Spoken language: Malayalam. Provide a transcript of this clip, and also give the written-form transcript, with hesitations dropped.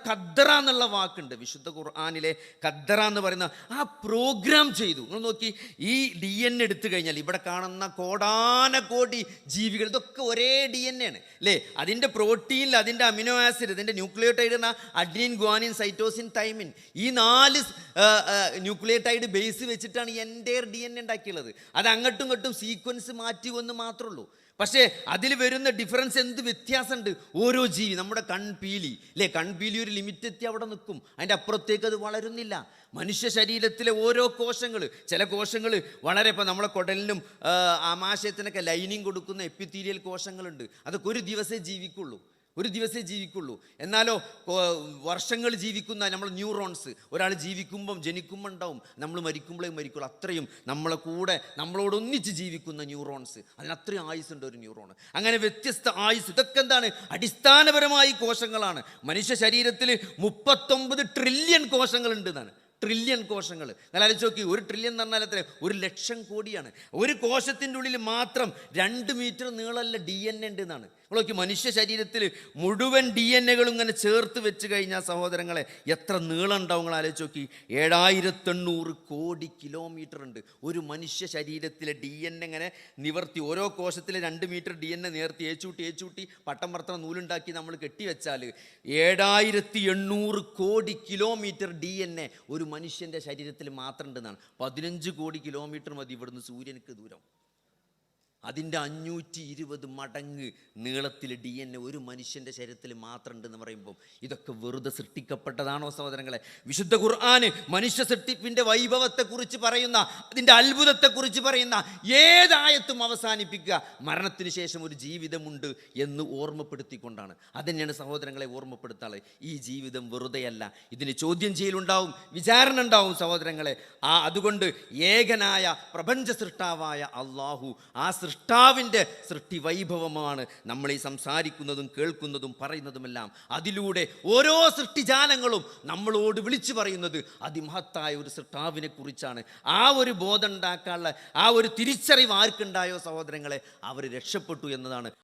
ഖദ്റ എന്നുള്ള വാക്കുണ്ട് വിശുദ്ധ ഖുർആനിലെ. ഖദ്റ എന്ന് പറയുന്ന ആ പ്രോഗ്രാം ചെയ്തു. നിങ്ങൾ നോക്കി, ഈ DNA എടുത്തു കഴിഞ്ഞാൽ ഇവിടെ കാണുന്ന കോടാനകോടി ജീവികൾ, ഇതൊക്കെ ഒരേ DNA ആണ് അല്ലേ? അതിൻ്റെ പ്രോട്ടീനിൽ അതിൻ്റെ അമിനോ ആസിഡ്, ഇതിൻ്റെ ന്യൂക്ലിയോടൈഡ് എന്ന അഡ്രീൻ, ഗ്വാനിൻ, സൈറ്റോസിൻ, തൈമിൻ, ഈ 4 ന്യൂക്ലിയോടൈഡ് ബേസ് വെച്ചിട്ടാണ് എൻ്റെയർ DNA ഉണ്ടാക്കിയുള്ളത്. അത് അങ്ങോട്ടും ഇങ്ങോട്ടും സീക്വൻസ് മാറ്റി എന്ന് മാത്രമേ ഉള്ളൂ. പക്ഷേ അതിൽ വരുന്ന ഡിഫറൻസ്, എന്ത് വ്യത്യാസമുണ്ട് ഓരോ ജീവി. നമ്മുടെ കൺപീലി അല്ലേ, കൺപീലി ഒരു ലിമിറ്റ് എത്തി അവിടെ നിൽക്കും, അതിൻ്റെ അപ്പുറത്തേക്ക് അത് വളരുന്നില്ല. മനുഷ്യ ശരീരത്തിലെ ഓരോ കോശങ്ങൾ, ചില കോശങ്ങൾ വളരെ, ഇപ്പോൾ നമ്മളെ കുടലിനും ആമാശയത്തിനൊക്കെ ലൈനിങ് കൊടുക്കുന്ന എപ്പിത്തീലിയൽ കോശങ്ങളുണ്ട്. അതൊക്കെ ഒരു ദിവസമേ ജീവിക്കുള്ളൂ. എന്നാലോ വർഷങ്ങൾ ജീവിക്കുന്ന നമ്മൾ ന്യൂറോൺസ്, ഒരാൾ ജനിക്കുമ്പോൾ ഉണ്ടാവും, നമ്മൾ മരിക്കുമ്പോഴേ മരിക്കുള്ളൂ. അത്രയും നമ്മളെ കൂടെ നമ്മളോടൊന്നിച്ച് ജീവിക്കുന്ന ന്യൂറോൺസ്, അതിനത്രയും ആയുസ്സുണ്ട് ഒരു ന്യൂറോൺ. അങ്ങനെ വ്യത്യസ്ത ആയുസ്. ഇതൊക്കെ എന്താണ്? അടിസ്ഥാനപരമായി കോശങ്ങളാണ്. മനുഷ്യ ശരീരത്തിൽ 39 ട്രില്യൺ കോശങ്ങളുണ്ട് എന്നാണ്. ട്രില്യൺ കോശങ്ങൾ. നിങ്ങൾ ആലോചിച്ച് നോക്കി, 1 ട്രില്യൺ എന്ന് പറഞ്ഞാൽ എത്ര? 1,00,000 കോടിയാണ്. ഒരു കോശത്തിൻ്റെ ഉള്ളിൽ മാത്രം 2 മീറ്റർ നീളമുള്ള DNA ഉണ്ട് എന്നാണ്. നിങ്ങൾ നോക്കി, മനുഷ്യ ശരീരത്തിൽ മുഴുവൻ DNAകളും ഇങ്ങനെ ചേർത്ത് വെച്ച് കഴിഞ്ഞാൽ സഹോദരങ്ങളെ എത്ര നീളം ഉണ്ടാവും? നിങ്ങൾ ആലോചിച്ച് നോക്കി, 7,800 കോടി കിലോമീറ്റർ ഉണ്ട് ഒരു മനുഷ്യ ശരീരത്തിലെ DNA. ഇങ്ങനെ നിവർത്തി ഓരോ കോശത്തിലെ 2 മീറ്റർ DNA നേർത്തി ഏച്ചൂട്ടി പട്ടം പറത്തണ നൂലുണ്ടാക്കി നമ്മൾ കെട്ടിവെച്ചാൽ 7,800 കോടി കിലോമീറ്റർ DNA ഒരു മനുഷ്യൻ്റെ ശരീരത്തിൽ മാത്രം ഉണ്ടെന്നാണ്. 15 കോടി കിലോമീറ്റർ മതി ഇവിടുന്ന് സൂര്യനക്ക് ദൂരം. അതിൻ്റെ 520 മടങ്ങ് നീളത്തിൽ DNA ഒരു മനുഷ്യൻ്റെ ശരീരത്തിൽ മാത്രം ഉണ്ടെന്ന് പറയുമ്പോൾ ഇതൊക്കെ വെറുതെ സൃഷ്ടിക്കപ്പെട്ടതാണോ സഹോദരങ്ങളെ? വിശുദ്ധ ഖുർആന് മനുഷ്യ സൃഷ്ടിപ്പിൻ്റെ വൈഭവത്തെക്കുറിച്ച് പറയുന്ന, അതിൻ്റെ അത്ഭുതത്തെക്കുറിച്ച് പറയുന്ന ഏതായത്തും അവസാനിപ്പിക്കുക മരണത്തിന് ശേഷം ഒരു ജീവിതമുണ്ട് എന്ന് ഓർമ്മപ്പെടുത്തിക്കൊണ്ടാണ്. അതുതന്നെയാണ് സഹോദരങ്ങളെ ഓർമ്മപ്പെടുത്താറ്. ഈ ജീവിതം വെറുതെയല്ല, ഇതിന് ചോദ്യം ചെയ്യലുണ്ടാവും, വിചാരണ ഉണ്ടാവും സഹോദരങ്ങളെ. അതുകൊണ്ട് ഏകനായ പ്രപഞ്ച സൃഷ്ടാവായ അള്ളാഹു, ആ സൃഷ്ടാവിൻ്റെ സൃഷ്ടി വൈഭവമാണ് നമ്മൾ ഈ സംസാരിക്കുന്നതും കേൾക്കുന്നതും പറയുന്നതുമെല്ലാം. അതിലൂടെ ഓരോ സൃഷ്ടിജാലങ്ങളും നമ്മളോട് വിളിച്ചു പറയുന്നത് അതിമഹത്തായ ഒരു സൃഷ്ടാവിനെ കുറിച്ചാണ്. ആ ഒരു ബോധം ഉണ്ടാക്കാനുള്ള ആ ഒരു തിരിച്ചറിവ് ആർക്കുണ്ടായോ സഹോദരങ്ങളെ, അവർ രക്ഷപ്പെട്ടു എന്നതാണ്.